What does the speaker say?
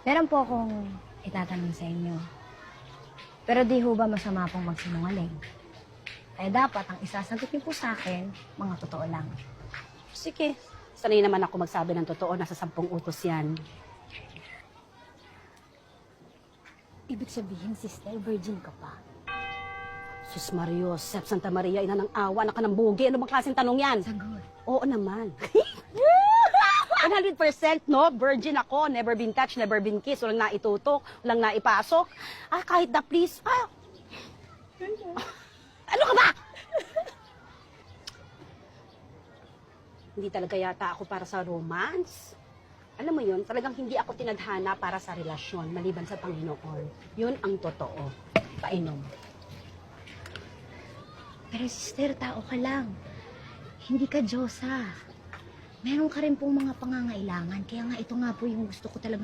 Meron po akong itatanong sa inyo. Pero di ho ba masama pong magsinungaling? Kaya dapat ang isasagot niyo po sa akin, mga totoo lang. Sige, sanay naman ako magsabi ng totoo. Nasa 10 utos yan. Ibig sabihin, sister, virgin ka pa. Sus Mario, Sep Santa Maria, ina ng awa, anak ka ng bugi. Ano bang klaseng tanong yan? Sagot. Oo naman. 100% no, virgin ako, never been touched, never been kissed, walang naitutok, walang naipasok. Kahit na please, ano ka ba? Hindi talaga yata ako para sa romance. Alam mo yun, talagang hindi ako tinadhana para sa relasyon, maliban sa Panginoon. Yun ang totoo. Painom. Pero sister, tao ka lang. Hindi ka Diyosa. Meron ka rin pong mga pangangailangan. Kaya nga ito nga po yung gusto ko talagang